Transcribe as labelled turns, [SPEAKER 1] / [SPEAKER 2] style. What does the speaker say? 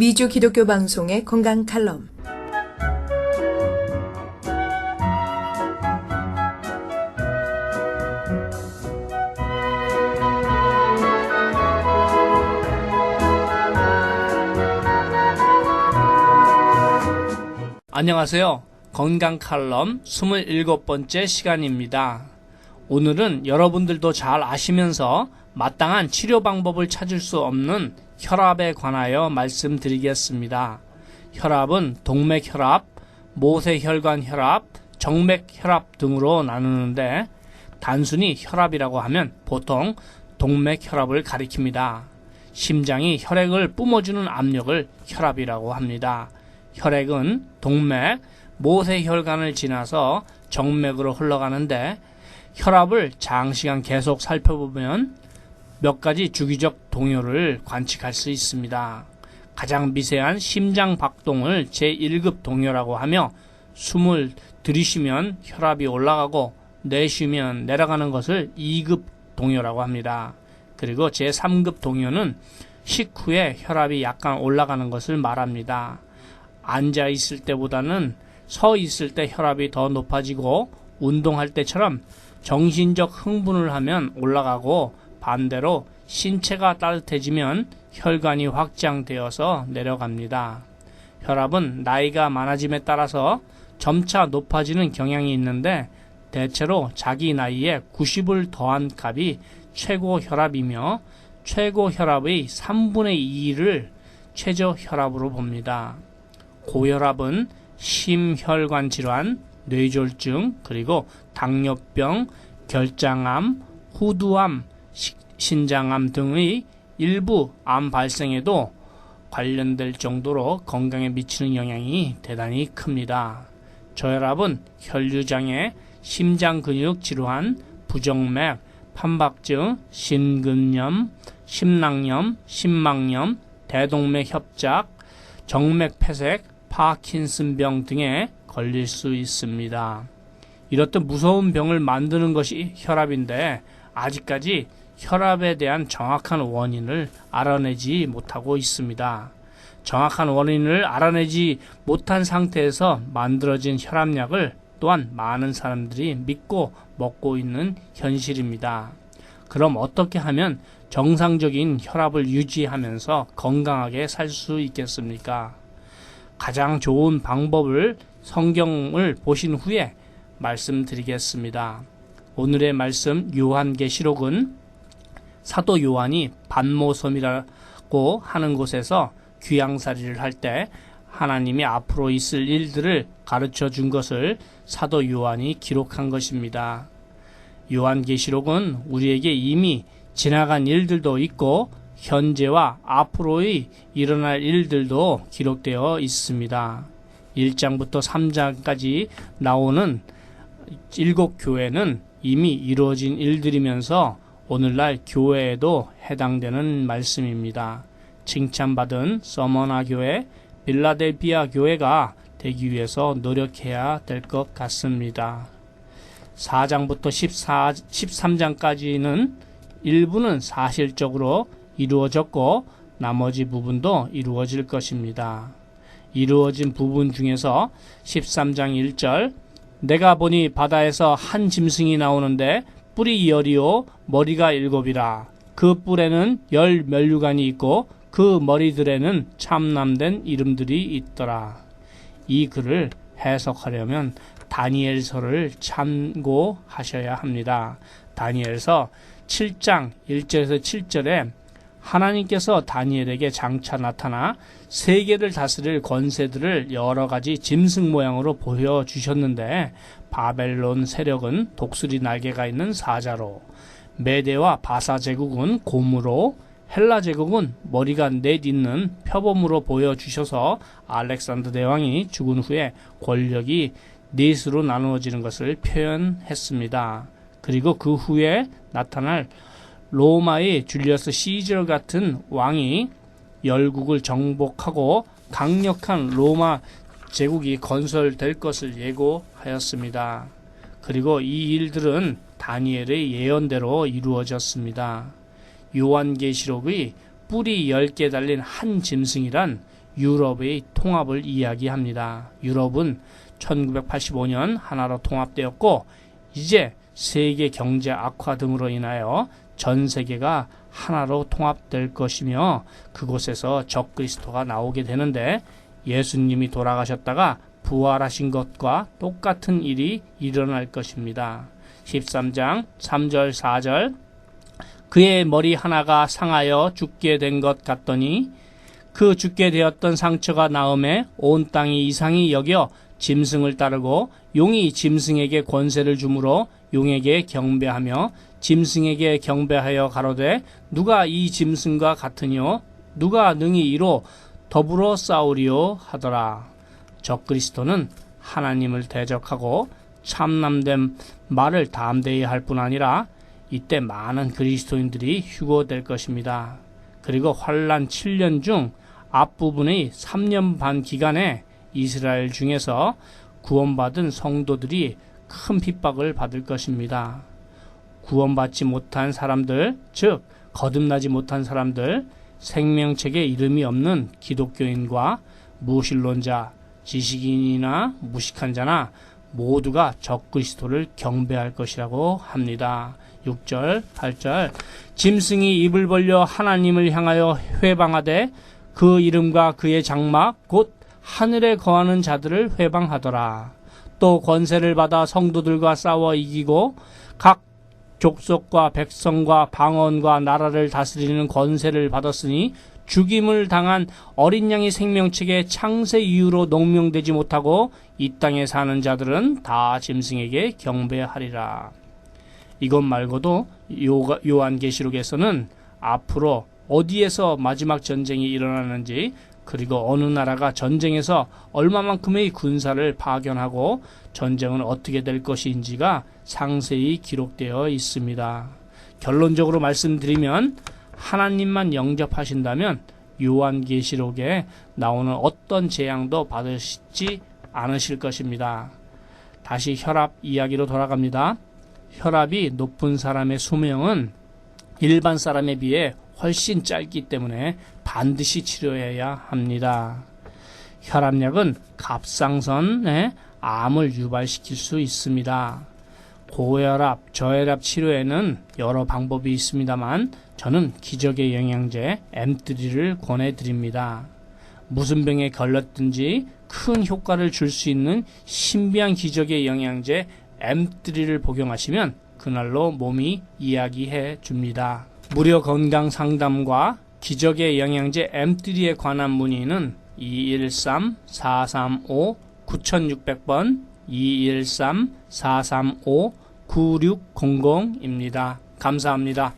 [SPEAKER 1] 미주 기독교 방송의 건강 칼럼.
[SPEAKER 2] 안녕하세요. 건강 칼럼 27번째 시간입니다. 오늘은 여러분들도 잘 아시면서 마땅한 치료 방법을 찾을 수 없는 혈압에 관하여 말씀드리겠습니다. 혈압은 동맥혈압, 모세혈관혈압, 정맥혈압 등으로 나누는데 단순히 혈압이라고 하면 보통 동맥혈압을 가리킵니다. 심장이 혈액을 뿜어주는 압력을 혈압이라고 합니다. 혈액은 동맥, 모세혈관을 지나서 정맥으로 흘러가는데 혈압을 장시간 계속 살펴보면 몇 가지 주기적 동요를 관측할 수 있습니다. 가장 미세한 심장 박동을 제1급 동요라고 하며 숨을 들이쉬면 혈압이 올라가고 내쉬면 내려가는 것을 2급 동요라고 합니다. 그리고 제3급 동요는 식후에 혈압이 약간 올라가는 것을 말합니다. 앉아 있을 때보다는 서 있을 때 혈압이 더 높아지고 운동할 때처럼 정신적 흥분을 하면 올라가고 반대로 신체가 따뜻해지면 혈관이 확장되어서 내려갑니다. 혈압은 나이가 많아짐에 따라서 점차 높아지는 경향이 있는데 대체로 자기 나이에 90을 더한 값이 최고 혈압이며 최고 혈압의 3분의 2를 최저 혈압으로 봅니다. 고혈압은 심혈관 질환, 뇌졸중, 그리고 당뇨병, 결장암, 후두암, 신장암 등의 일부 암 발생에도 관련될 정도로 건강에 미치는 영향이 대단히 큽니다. 저혈압은 혈류장애, 심장근육 질환, 부정맥, 판박증, 심근염, 심낭염, 심막염, 대동맥 협작, 정맥 폐색, 파킨슨병 등에 걸릴 수 있습니다. 이렇듯 무서운 병을 만드는 것이 혈압인데 아직까지 혈압에 대한 정확한 원인을 알아내지 못하고 있습니다. 정확한 원인을 알아내지 못한 상태에서 만들어진 혈압약을 또한 많은 사람들이 믿고 먹고 있는 현실입니다. 그럼 어떻게 하면 정상적인 혈압을 유지하면서 건강하게 살 수 있겠습니까? 가장 좋은 방법을 성경을 보신 후에 말씀드리겠습니다. 오늘의 말씀 요한계시록은 사도 요한이 반모섬이라고 하는 곳에서 귀양살이를 할 때 하나님이 앞으로 있을 일들을 가르쳐 준 것을 사도 요한이 기록한 것입니다. 요한계시록은 우리에게 이미 지나간 일들도 있고 현재와 앞으로의 일어날 일들도 기록되어 있습니다. 1장부터 3장까지 나오는 7교회는 이미 이루어진 일들이면서 오늘날 교회에도 해당되는 말씀입니다. 칭찬받은 서머나 교회, 빌라델피아 교회가 되기 위해서 노력해야 될 것 같습니다. 4장부터 13장까지는 일부는 사실적으로 이루어졌고 나머지 부분도 이루어질 것입니다. 이루어진 부분 중에서 13장 1절 내가 보니 바다에서 한 짐승이 나오는데 뿔이 10이요 머리가 7이라 그 뿔에는 10 면류관이 있고 그 머리들에는 참남된 이름들이 있더라. 이 글을 해석하려면 다니엘서를 참고하셔야 합니다. 다니엘서 7장 1절에서 7절에 하나님께서 다니엘에게 장차 나타나 세계를 다스릴 권세들을 여러 가지 짐승 모양으로 보여주셨는데 바벨론 세력은 독수리 날개가 있는 사자로, 메대와 바사 제국은 곰으로, 헬라 제국은 머리가 넷 있는 표범으로 보여주셔서 알렉산더 대왕이 죽은 후에 권력이 넷으로 나누어지는 것을 표현했습니다. 그리고 그 후에 나타날 로마의 줄리어스 시저 같은 왕이 열국을 정복하고 강력한 로마 제국이 건설될 것을 예고하였습니다. 그리고 이 일들은 다니엘의 예언대로 이루어졌습니다. 요한계시록의 뿔이 10개 달린 한 짐승이란 유럽의 통합을 이야기합니다. 유럽은 1985년 하나로 통합되었고 이제 세계 경제 악화 등으로 인하여 전 세계가 하나로 통합될 것이며 그곳에서 적그리스도가 나오게 되는데 예수님이 돌아가셨다가 부활하신 것과 똑같은 일이 일어날 것입니다. 13장 3절 4절 그의 머리 하나가 상하여 죽게 된 것 같더니 그 죽게 되었던 상처가 나음에 온 땅이 이상히 여겨 짐승을 따르고 용이 짐승에게 권세를 주므로 용에게 경배하며 짐승에게 경배하여 가로되 누가 이 짐승과 같으뇨 누가 능히 이로 더불어 싸우리요 하더라. 적그리스도는 하나님을 대적하고 참남된 말을 담대히 할 뿐 아니라 이때 많은 그리스도인들이 휴거될 것입니다. 그리고 환란 7년 중 앞부분의 3년 반 기간에 이스라엘 중에서 구원받은 성도들이 큰 핍박을 받을 것입니다. 구원받지 못한 사람들, 즉 거듭나지 못한 사람들, 생명책에 이름이 없는 기독교인과 무신론자, 지식인이나 무식한 자나 모두가 적그리스도를 경배할 것이라고 합니다. 6절, 8절 짐승이 입을 벌려 하나님을 향하여 회방하되 그 이름과 그의 장막 곧 하늘에 거하는 자들을 회방하더라. 또 권세를 받아 성도들과 싸워 이기고 각 족속과 백성과 방언과 나라를 다스리는 권세를 받았으니 죽임을 당한 어린 양의 생명책에 창세 이후로 농명되지 못하고 이 땅에 사는 자들은 다 짐승에게 경배하리라. 이것 말고도 요한계시록에서는 앞으로 어디에서 마지막 전쟁이 일어나는지 그리고 어느 나라가 전쟁에서 얼마만큼의 군사를 파견하고 전쟁은 어떻게 될 것인지가 상세히 기록되어 있습니다. 결론적으로 말씀드리면 하나님만 영접하신다면 요한계시록에 나오는 어떤 재앙도 받으시지 않으실 것입니다. 다시 혈압 이야기로 돌아갑니다. 혈압이 높은 사람의 수명은 일반 사람에 비해 훨씬 짧기 때문에 반드시 치료해야 합니다. 혈압약은 갑상선에 암을 유발시킬 수 있습니다. 고혈압, 저혈압 치료에는 여러 방법이 있습니다만 저는 기적의 영양제 M3를 권해드립니다. 무슨 병에 걸렸든지 큰 효과를 줄 수 있는 신비한 기적의 영양제 M3를 복용하시면 그날로 몸이 이야기해 줍니다. 무료 건강 상담과 기적의 영양제 M3에 관한 문의는 213-435-9600번 213-435-9600입니다. 감사합니다.